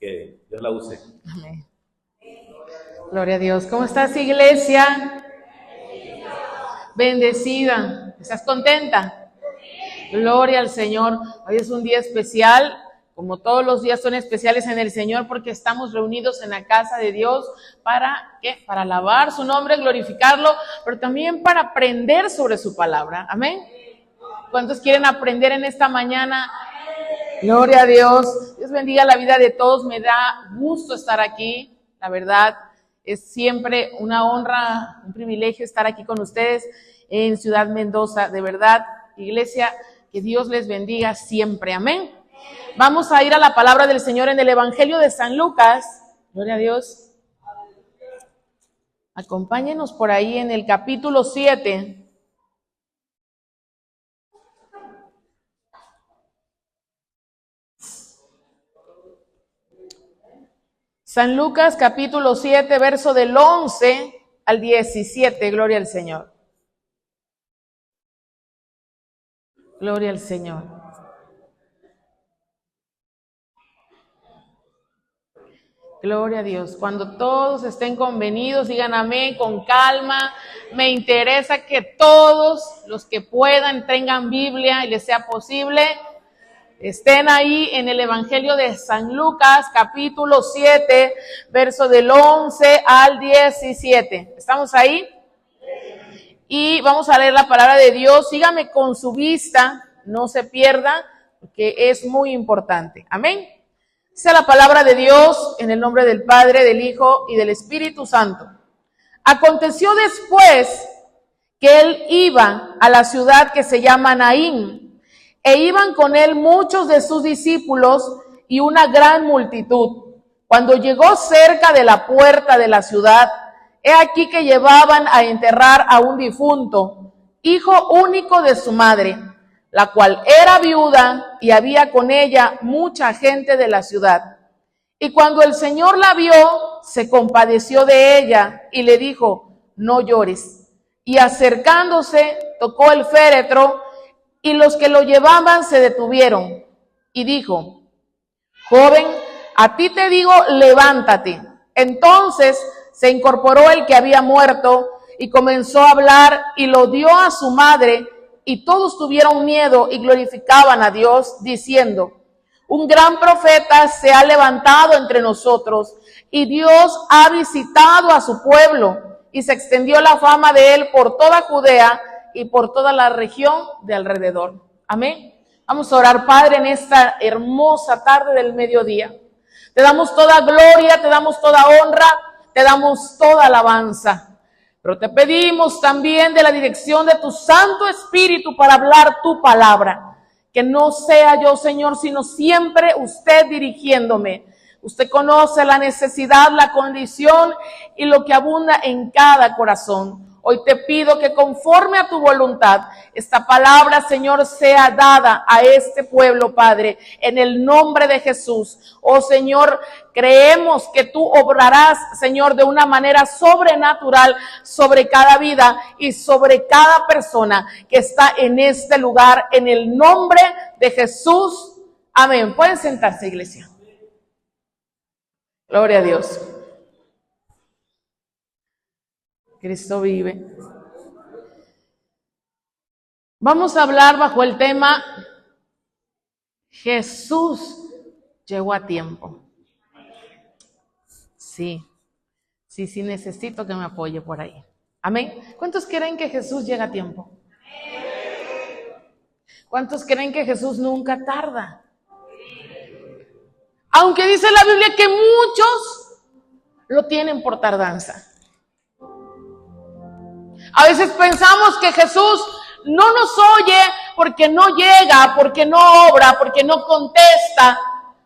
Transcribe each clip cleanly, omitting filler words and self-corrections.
que Dios la use. Amén. Gloria a Dios. ¿Cómo estás, iglesia? Bendecida. ¿Estás contenta? Gloria al Señor. Hoy es un día especial, como todos los días son especiales en el Señor, porque estamos reunidos en la casa de Dios para ¿qué? Para alabar su nombre, glorificarlo, pero también para aprender sobre su palabra. Amén. ¿Cuántos quieren aprender en esta mañana? Gloria a Dios. Dios bendiga la vida de todos. Me da gusto estar aquí. La verdad, es siempre una honra, un privilegio estar aquí con ustedes en Ciudad Mendoza. De verdad, iglesia, que Dios les bendiga siempre. Amén. Vamos a ir a la palabra del Señor en el Evangelio de San Lucas. Gloria a Dios. Acompáñenos por ahí en el capítulo 7. San Lucas capítulo 7, verso del 11 al 17, gloria al Señor. Gloria al Señor. Gloria a Dios. Cuando todos estén convenidos, digan amén con calma. Me interesa que todos los que puedan tengan Biblia y les sea posible. Estén ahí en el Evangelio de San Lucas, capítulo 7, verso del 11 al 17. ¿Estamos ahí? Y vamos a leer la palabra de Dios. Sígame con su vista, no se pierda, porque es muy importante. Amén. Dice la palabra de Dios en el nombre del Padre, del Hijo y del Espíritu Santo. Aconteció después que él iba a la ciudad que se llama Naín, e iban con él muchos de sus discípulos y una gran multitud. Cuando llegó cerca de la puerta de la ciudad, he aquí que llevaban a enterrar a un difunto, hijo único de su madre, la cual era viuda y había con ella mucha gente de la ciudad. Y cuando el Señor la vio, se compadeció de ella y le dijo, no llores. Y acercándose, tocó el féretro, y los que lo llevaban se detuvieron, y dijo, joven, a ti te digo, levántate. Entonces se incorporó el que había muerto, y comenzó a hablar, y lo dio a su madre, y todos tuvieron miedo, y glorificaban a Dios, diciendo, un gran profeta se ha levantado entre nosotros, y Dios ha visitado a su pueblo, y se extendió la fama de él por toda Judea, y por toda la región de alrededor. Amén. Vamos a orar, Padre, en esta hermosa tarde del mediodía. Te damos toda gloria, te damos toda honra, te damos toda alabanza. Pero te pedimos también de la dirección de tu Santo Espíritu para hablar tu palabra. Que no sea yo, Señor, sino siempre usted dirigiéndome. Usted conoce la necesidad, la condición y lo que abunda en cada corazón. Hoy te pido que conforme a tu voluntad, esta palabra, Señor, sea dada a este pueblo, Padre, en el nombre de Jesús. Oh, Señor, creemos que tú obrarás, Señor, de una manera sobrenatural sobre cada vida y sobre cada persona que está en este lugar, en el nombre de Jesús. Amén. Pueden sentarse, iglesia. Gloria a Dios. Cristo vive. Vamos a hablar bajo el tema Jesús llegó a tiempo. Sí, necesito que me apoye por ahí. Amén. ¿Cuántos creen que Jesús llega a tiempo? ¿Cuántos creen que Jesús nunca tarda? Aunque dice la Biblia que muchos lo tienen por tardanza. A veces pensamos que Jesús no nos oye porque no llega, porque no obra, porque no contesta,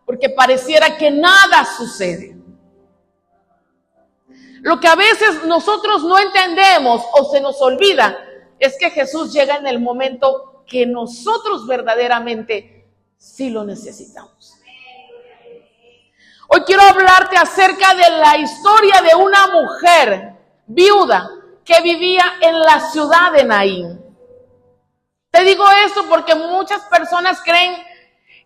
porque pareciera que nada sucede. Lo que a veces nosotros no entendemos o se nos olvida es que Jesús llega en el momento que nosotros verdaderamente sí lo necesitamos. Hoy quiero hablarte acerca de la historia de una mujer viuda que vivía en la ciudad de Naín. Te digo esto porque muchas personas creen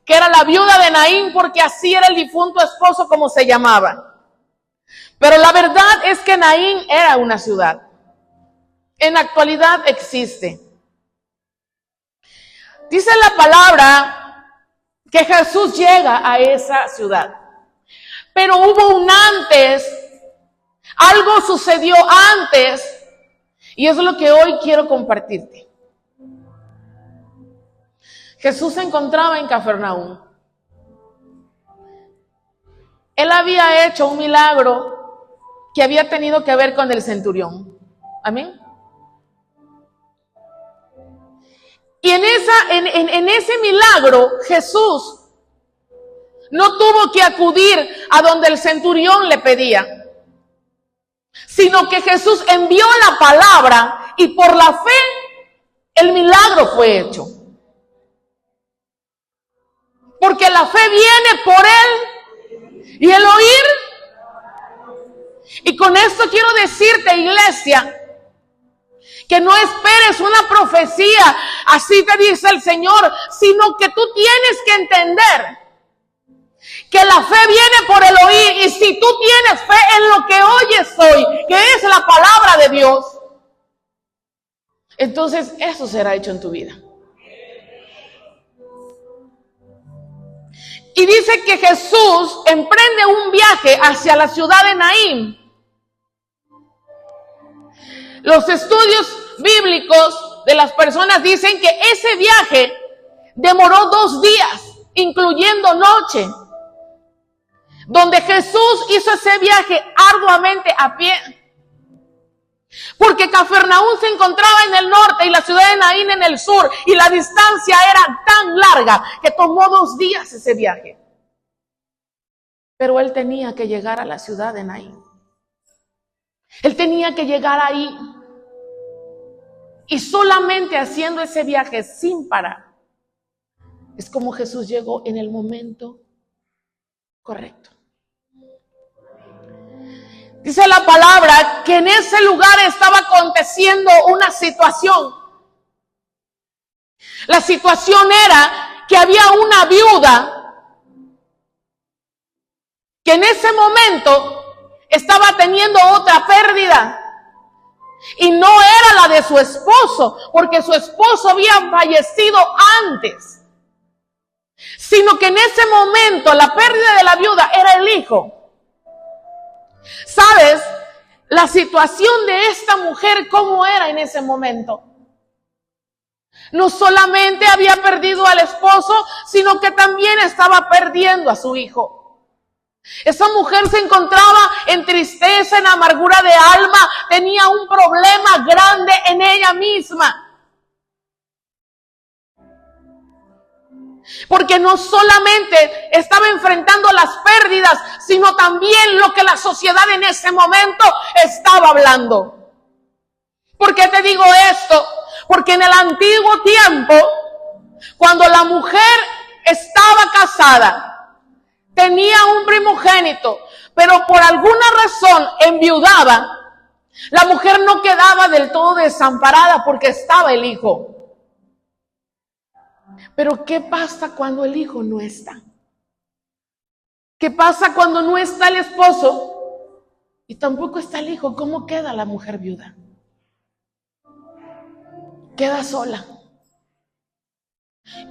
que era la viuda de Naín, porque así era el difunto esposo como se llamaba. Pero la verdad es que Naín era una ciudad. En la actualidad existe. Dice la palabra que Jesús llega a esa ciudad. Pero hubo un antes, algo sucedió antes, y eso es lo que hoy quiero compartirte. Jesús se encontraba en Cafarnaúm. Él había hecho un milagro que había tenido que ver con el centurión. Amén. Y en ese milagro Jesús no tuvo que acudir a donde el centurión le pedía, sino que Jesús envió la palabra y por la fe el milagro fue hecho. Porque la fe viene por él y el oír. Y con esto quiero decirte, iglesia, que no esperes una profecía, así te dice el Señor, sino que tú tienes que entender que la fe viene por el oír, y si tú tienes fe en lo que oyes hoy, que es la palabra de Dios, entonces eso será hecho en tu vida. Y dice que Jesús emprende un viaje hacia la ciudad de Naín. Los estudios bíblicos de las personas dicen que ese viaje demoró 2 días, incluyendo noche, donde Jesús hizo ese viaje arduamente a pie. Porque Cafarnaúm se encontraba en el norte y la ciudad de Naín en el sur, y la distancia era tan larga que tomó 2 días ese viaje. Pero él tenía que llegar a la ciudad de Naín. Él tenía que llegar ahí. Y solamente haciendo ese viaje sin parar, es como Jesús llegó en el momento correcto. Dice la palabra que en ese lugar estaba aconteciendo una situación. La situación era que había una viuda que en ese momento estaba teniendo otra pérdida. Y no era la de su esposo, porque su esposo había fallecido antes, sino que en ese momento la pérdida de la viuda era el hijo. ¿Sabes? La situación de esta mujer, ¿cómo era en ese momento? No solamente había perdido al esposo, sino que también estaba perdiendo a su hijo. Esa mujer se encontraba en tristeza, en amargura de alma, tenía un problema grande en ella misma. Porque no solamente estaba enfrentando las pérdidas, sino también lo que la sociedad en ese momento estaba hablando. ¿Por qué te digo esto? Porque en el antiguo tiempo, cuando la mujer estaba casada, tenía un primogénito, pero por alguna razón enviudaba, la mujer no quedaba del todo desamparada porque estaba el hijo. Pero ¿qué pasa cuando el hijo no está? ¿Qué pasa cuando no está el esposo y tampoco está el hijo? ¿Cómo queda la mujer viuda? Queda sola.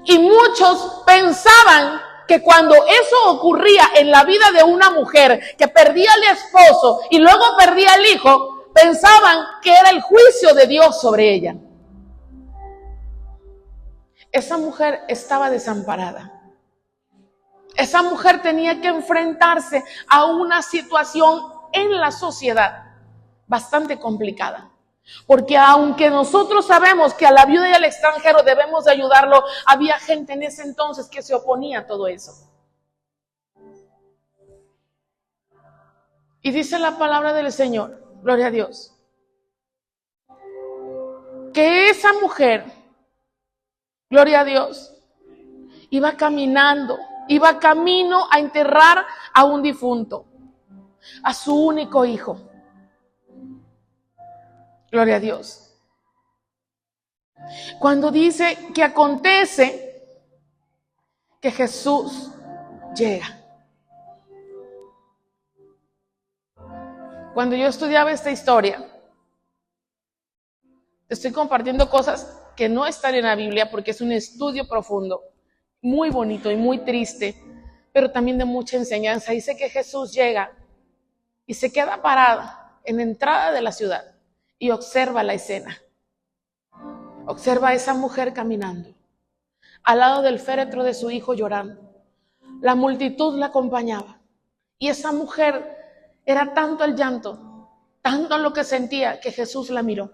Y muchos pensaban que cuando eso ocurría en la vida de una mujer que perdía al esposo y luego perdía al hijo, pensaban que era el juicio de Dios sobre ella. Esa mujer estaba desamparada. Esa mujer tenía que enfrentarse a una situación en la sociedad bastante complicada. Porque aunque nosotros sabemos que a la viuda y al extranjero debemos de ayudarlo, había gente en ese entonces que se oponía a todo eso. Y dice la palabra del Señor, gloria a Dios, que esa mujer, gloria a Dios, iba caminando, iba camino a enterrar a un difunto, a su único hijo. Gloria a Dios. Cuando dice que acontece que Jesús llega. Cuando yo estudiaba esta historia, te estoy compartiendo cosas que no están en la Biblia porque es un estudio profundo, muy bonito y muy triste, pero también de mucha enseñanza. Dice que Jesús llega y se queda parada en la entrada de la ciudad y observa la escena. Observa a esa mujer caminando, al lado del féretro de su hijo llorando. La multitud la acompañaba y esa mujer era tanto el llanto, tanto lo que sentía, que Jesús la miró,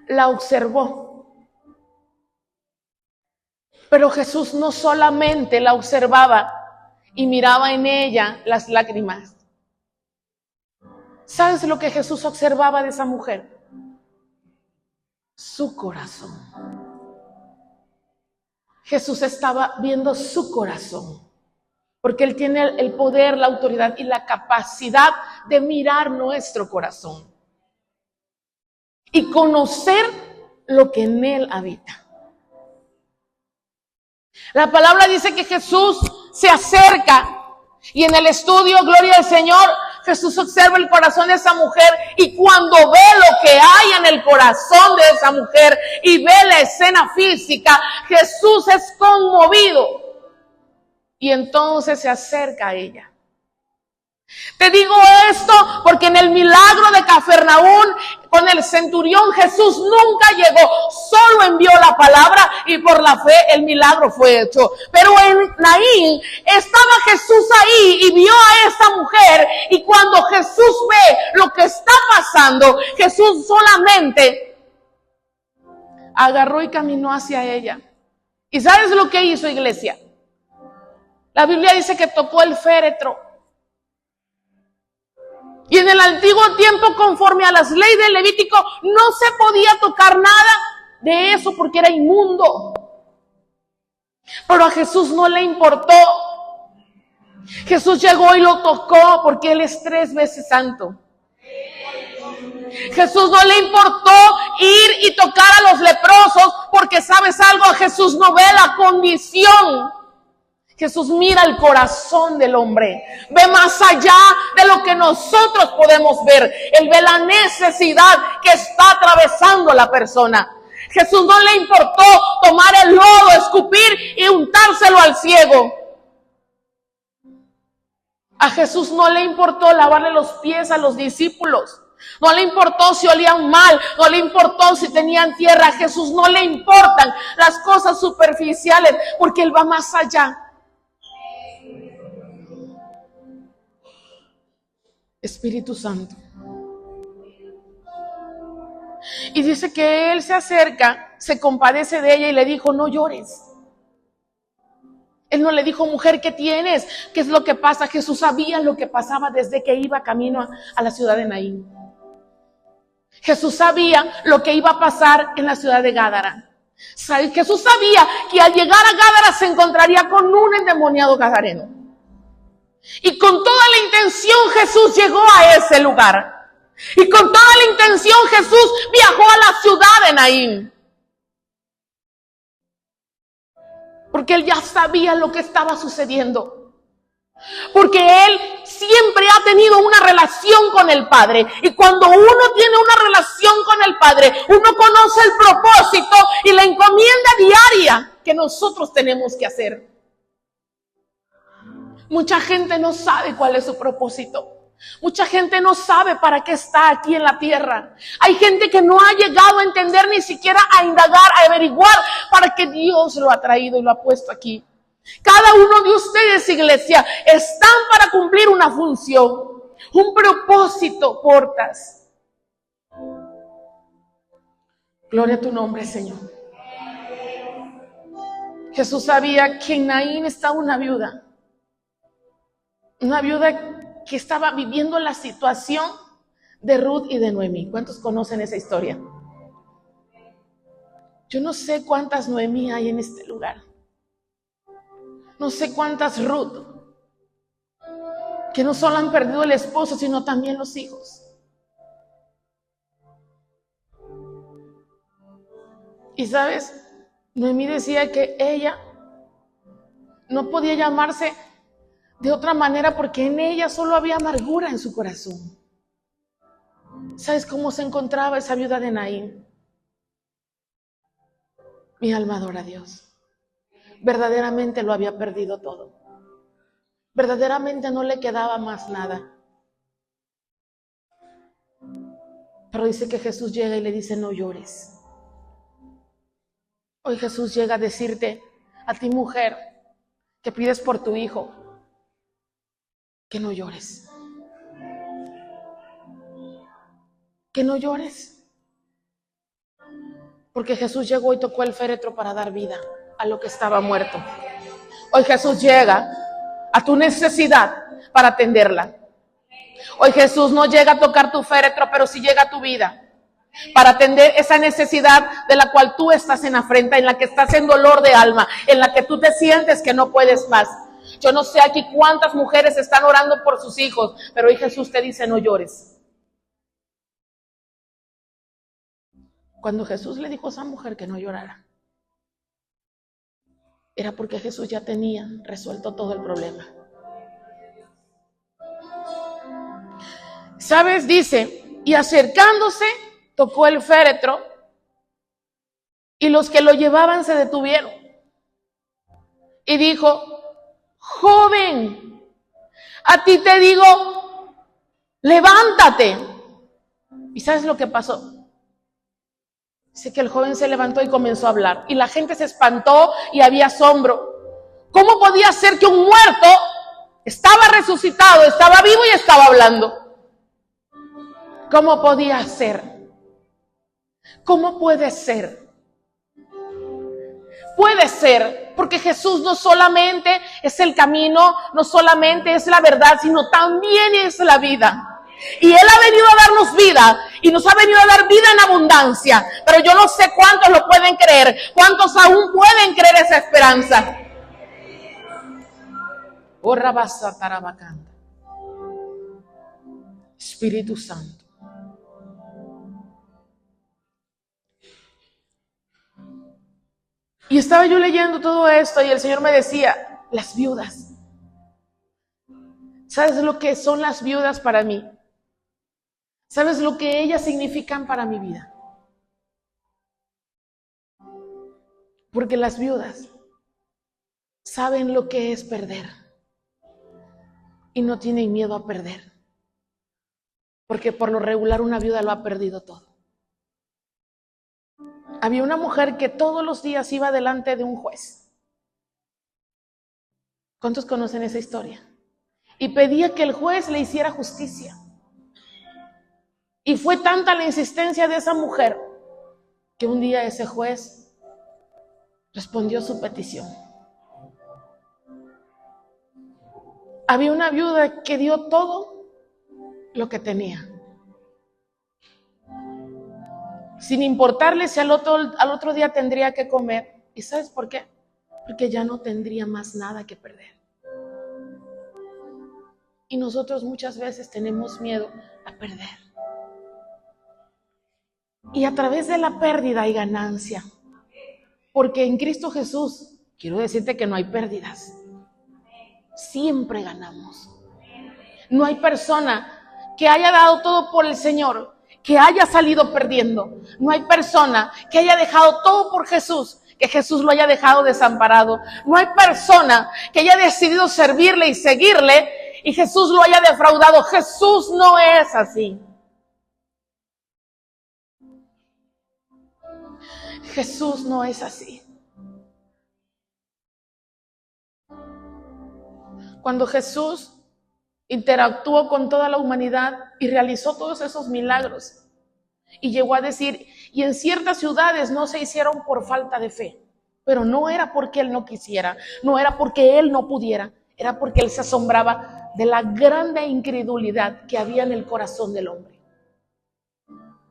la observó. Pero Jesús no solamente la observaba y miraba en ella las lágrimas. ¿Sabes lo que Jesús observaba de esa mujer? Su corazón. Jesús estaba viendo su corazón, porque Él tiene el poder, la autoridad y la capacidad de mirar nuestro corazón y conocer lo que en Él habita. La palabra dice que Jesús se acerca y en el estudio, gloria al Señor, Jesús observa el corazón de esa mujer y cuando ve lo que hay en el corazón de esa mujer y ve la escena física, Jesús es conmovido y entonces se acerca a ella. Te digo esto porque en el milagro de Cafarnaúm con el centurión Jesús nunca llegó, solo envió la palabra y por la fe el milagro fue hecho. Pero en Naín estaba Jesús ahí y vio a esa mujer y cuando Jesús ve lo que está pasando, Jesús solamente agarró y caminó hacia ella. ¿Y sabes lo que hizo, iglesia? La Biblia dice que tocó el féretro. Y en el antiguo tiempo, conforme a las leyes del Levítico, no se podía tocar nada de eso porque era inmundo. Pero a Jesús no le importó. Jesús llegó y lo tocó porque Él es 3 veces santo. Jesús no le importó ir y tocar a los leprosos porque, ¿sabes algo? Jesús no ve la condición. Jesús mira el corazón del hombre, ve más allá de lo que nosotros podemos ver. Él ve la necesidad que está atravesando la persona. Jesús no le importó tomar el lodo, escupir y untárselo al ciego. A Jesús no le importó lavarle los pies a los discípulos. No le importó si olían mal, no le importó si tenían tierra. A Jesús no le importan las cosas superficiales porque Él va más allá. Espíritu Santo. Y dice que Él se acerca, se compadece de ella y le dijo, no llores. Él no le dijo, mujer, ¿qué tienes? ¿Qué es lo que pasa? Jesús sabía lo que pasaba desde que iba camino a la ciudad de Naín. Jesús sabía lo que iba a pasar en la ciudad de Gádara. Jesús sabía que al llegar a Gádara se encontraría con un endemoniado gadareno. Y con toda la intención Jesús llegó a ese lugar. Y con toda la intención Jesús viajó a la ciudad de Naín. Porque Él ya sabía lo que estaba sucediendo. Porque Él siempre ha tenido una relación con el Padre. Y cuando uno tiene una relación con el Padre, uno conoce el propósito y la encomienda diaria que nosotros tenemos que hacer. Mucha gente no sabe cuál es su propósito. Mucha gente no sabe para qué está aquí en la tierra. Hay gente que no ha llegado a entender, ni siquiera a indagar, a averiguar para qué Dios lo ha traído y lo ha puesto aquí. Cada uno de ustedes, iglesia, están para cumplir una función, un propósito portas. Gloria a tu nombre, Señor. Jesús sabía que en Naín estaba una viuda que estaba viviendo la situación de Ruth y de Noemí. ¿Cuántos conocen esa historia? Yo no sé cuántas Noemí hay en este lugar. No sé cuántas Ruth que no solo han perdido el esposo, sino también los hijos. Y sabes, Noemí decía que ella No podía llamarse de otra manera porque en ella solo había amargura en su corazón. ¿Sabes cómo se encontraba esa viuda de Naín? Mi alma adora a Dios. Verdaderamente lo había perdido todo. Verdaderamente no le quedaba más nada. Pero dice que Jesús llega y le dice: no llores. Hoy Jesús llega a decirte, a ti mujer, que pides por tu hijo, que no llores. Que no llores. Porque Jesús llegó y tocó el féretro para dar vida a lo que estaba muerto. Hoy Jesús llega a tu necesidad para atenderla. Hoy Jesús no llega a tocar tu féretro, pero sí llega a tu vida para atender esa necesidad de la cual tú estás en afrenta, en la que estás en dolor de alma, en la que tú te sientes que no puedes más. Yo no sé aquí cuántas mujeres están orando por sus hijos, pero hoy Jesús te dice: no llores. Cuando Jesús le dijo a esa mujer que no llorara, era porque Jesús ya tenía resuelto todo el problema. ¿Sabes? Dice, y acercándose, tocó el féretro, y los que lo llevaban se detuvieron. Y dijo: joven, a ti te digo, levántate. ¿Y sabes lo que pasó? Dice que el joven se levantó y comenzó a hablar. Y la gente se espantó y había asombro. ¿Cómo podía ser que un muerto estaba resucitado, estaba vivo y estaba hablando? ¿Cómo podía ser? ¿Cómo puede ser? Puede ser, porque Jesús no solamente es el camino, no solamente es la verdad, sino también es la vida. Y Él ha venido a darnos vida, y nos ha venido a dar vida en abundancia. Pero yo no sé cuántos lo pueden creer, cuántos aún pueden creer esa esperanza. Oh, Rabasa Tarabacanta. Espíritu Santo. Y estaba yo leyendo todo esto y el Señor me decía: las viudas. ¿Sabes lo que son las viudas para mí? ¿Sabes lo que ellas significan para mi vida? Porque las viudas saben lo que es perder y no tienen miedo a perder. Porque por lo regular una viuda lo ha perdido todo. Había una mujer que todos los días iba delante de un juez. ¿Cuántos conocen esa historia? Y pedía que el juez le hiciera justicia. Y fue tanta la insistencia de esa mujer que un día ese juez respondió su petición. Había una viuda que dio todo lo que tenía, sin importarle si al otro día tendría que comer. ¿Y sabes por qué? Porque ya no tendría más nada que perder. Y nosotros muchas veces tenemos miedo a perder. Y a través de la pérdida hay ganancia. Porque en Cristo Jesús, quiero decirte que no hay pérdidas. Siempre ganamos. No hay persona que haya dado todo por el Señor que haya salido perdiendo. No hay persona que haya dejado todo por Jesús, que Jesús lo haya dejado desamparado. No hay persona que haya decidido servirle y seguirle y Jesús lo haya defraudado. Jesús no es así. Jesús no es así. Cuando Jesús interactuó con toda la humanidad y realizó todos esos milagros, y llegó a decir, y en ciertas ciudades no se hicieron por falta de fe, pero no era porque Él no quisiera, no era porque Él no pudiera, era porque Él se asombraba de la grande incredulidad que había en el corazón del hombre.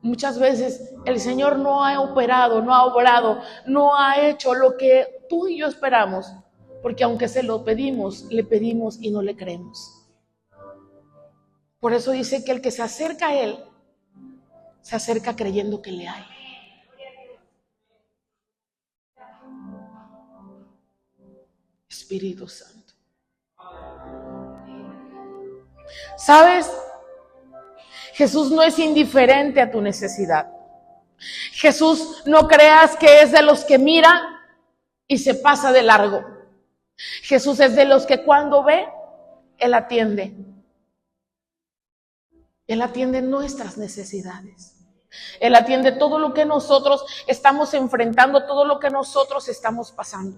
Muchas veces el Señor no ha operado, no ha obrado, no ha hecho lo que tú y yo esperamos, porque aunque se lo pedimos, le pedimos y no le creemos. Por eso dice que el que se acerca a Él, se acerca creyendo que le hay. Espíritu Santo. ¿Sabes? Jesús no es indiferente a tu necesidad. Jesús, no creas que es de los que mira y se pasa de largo. Jesús es de los que cuando ve, Él atiende. Él atiende nuestras necesidades. Él atiende todo lo que nosotros estamos enfrentando, todo lo que nosotros estamos pasando.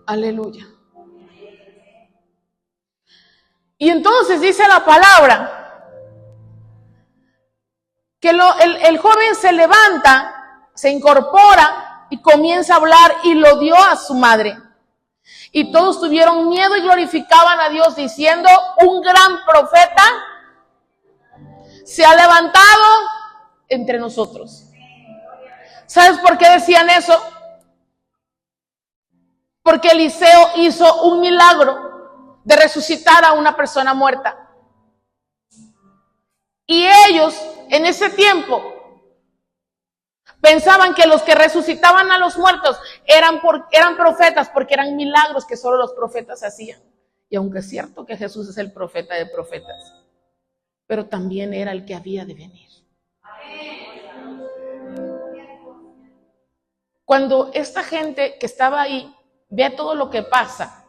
Aleluya. Y entonces dice la palabra que el joven se levanta, se incorpora y comienza a hablar y lo dio a su madre. Y todos tuvieron miedo y glorificaban a Dios diciendo: un gran profeta se ha levantado entre nosotros. ¿Sabes por qué decían eso? Porque Eliseo hizo un milagro de resucitar a una persona muerta. Y ellos, en ese tiempo, pensaban que los que resucitaban a los muertos eran profetas, porque eran milagros que solo los profetas hacían. Y aunque es cierto que Jesús es el profeta de profetas, pero también era el que había de venir. Cuando esta gente que estaba ahí ve todo lo que pasa,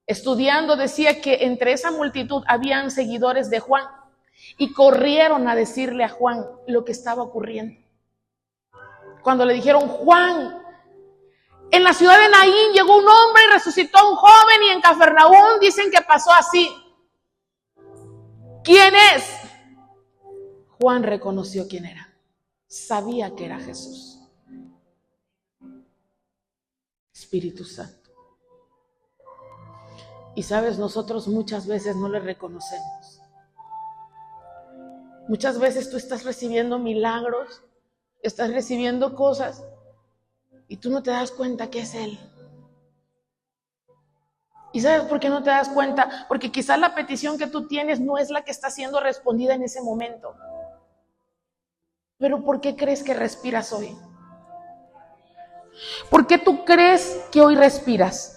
estudiando, decía que entre esa multitud habían seguidores de Juan y corrieron a decirle a Juan lo que estaba ocurriendo. Cuando le dijeron: Juan, en la ciudad de Naín llegó un hombre y resucitó a un joven, y en Cafarnaúm dicen que pasó así. ¿Quién es? Juan reconoció quién era. Sabía que era Jesús. Espíritu Santo. Y sabes, nosotros muchas veces no le reconocemos. Muchas veces tú estás recibiendo milagros, estás recibiendo cosas y tú no te das cuenta que es Él. ¿Y sabes por qué no te das cuenta? Porque quizás la petición que tú tienes no es la que está siendo respondida en ese momento. Pero ¿por qué crees que respiras hoy? ¿Por qué tú crees que hoy respiras?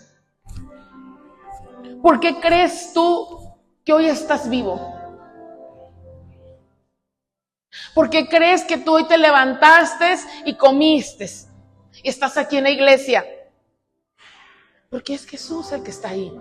¿Por qué crees tú que hoy estás vivo? ¿Por qué crees que tú hoy te levantaste y comiste y estás aquí en la iglesia? Porque es Jesús el que está ahí.